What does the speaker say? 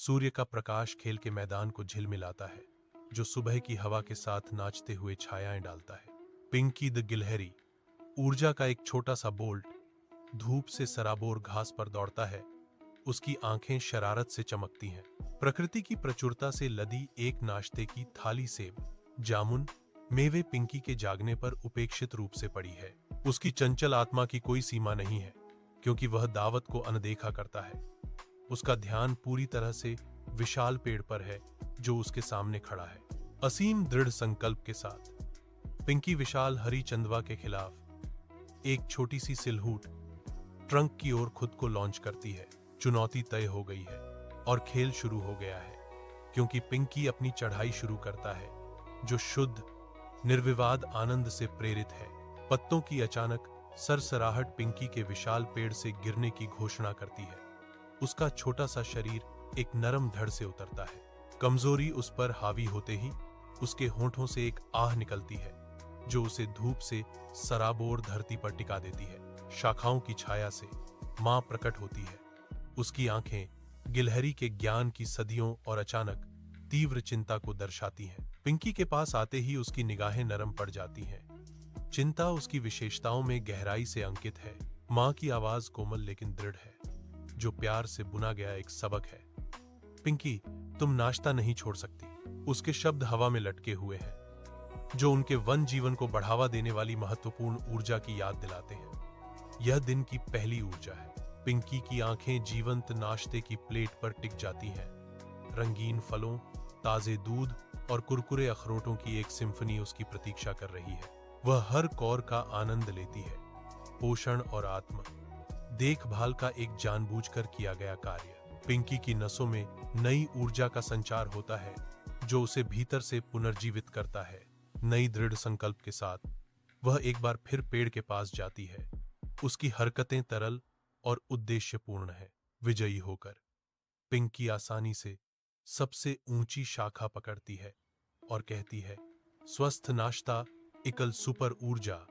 सूर्य का प्रकाश खेल के मैदान को झिलमिलाता है, जो सुबह की हवा के साथ नाचते हुए छायाएं डालता है। पिंकी द गिलहरी, ऊर्जा का एक छोटा सा बोल्ट, धूप से सराबोर घास पर दौड़ता है। उसकी आंखें शरारत से चमकती हैं। प्रकृति की प्रचुरता से लदी एक नाश्ते की थाली सेब, जामुन, मेवे पिंकी के जागने पर उपेक्षित रूप से पड़ी है। उसकी चंचल आत्मा की कोई सीमा नहीं है, क्योंकि वह दावत को अनदेखा करता है। उसका ध्यान पूरी तरह से विशाल पेड़ पर है, जो उसके सामने खड़ा है। असीम दृढ़ संकल्प के साथ पिंकी विशाल हरी चंदवा के खिलाफ एक छोटी सी सिलहूट ट्रंक की ओर खुद को लॉन्च करती है। चुनौती तय हो गई है और खेल शुरू हो गया है, क्योंकि पिंकी अपनी चढ़ाई शुरू करता है, जो शुद्ध निर्विवाद आनंद से प्रेरित है। पत्तों की अचानक सरसराहट पिंकी के विशाल पेड़ से गिरने की घोषणा करती है। उसका छोटा सा शरीर एक नरम धड़ से उतरता है। कमजोरी उस पर हावी होते ही उसके होंठों से एक आह निकलती है, जो उसे धूप से सराबोर धरती पर टिका देती है। शाखाओं की छाया से मां प्रकट होती है। उसकी आंखें गिलहरी के ज्ञान की सदियों और अचानक तीव्र चिंता को दर्शाती हैं। पिंकी के पास आते ही उसकी निगाहें नरम पड़ जाती हैं। चिंता उसकी विशेषताओं में गहराई से अंकित है। मां की आवाज कोमल लेकिन दृढ़ है, जो प्यार से बुना गया एक सबक है। पिंकी, तुम नाश्ता नहीं छोड़ सकती। उसके शब्द हवा में लटके हुए हैं, जो उनके वन जीवन को बढ़ावा देने वाली महत्वपूर्ण ऊर्जा की याद दिलाते हैं। यह दिन की पहली ऊर्जा है। पिंकी की आंखें जीवंत नाश्ते की प्लेट पर टिक जाती हैं। रंगीन फलों, ताजे दूध और कुरकुरे अखरोटों की एक सिम्फनी उसकी प्रतीक्षा कर रही है। वह हर कौर का आनंद लेती है। पोषण और आत्म देखभाल का एक जानबूझकर किया गया कार्य। पिंकी की नसों में नई ऊर्जा का संचार होता है, जो उसे भीतर से पुनर्जीवित करता है। नई दृढ़ संकल्प के साथ वह एक बार फिर पेड़ के पास जाती है। उसकी हरकतें तरल और उद्देश्यपूर्ण है। विजयी होकर पिंकी आसानी से सबसे ऊंची शाखा पकड़ती है और कहती है, स्वस्थ नाश्ता एकल सुपर ऊर्जा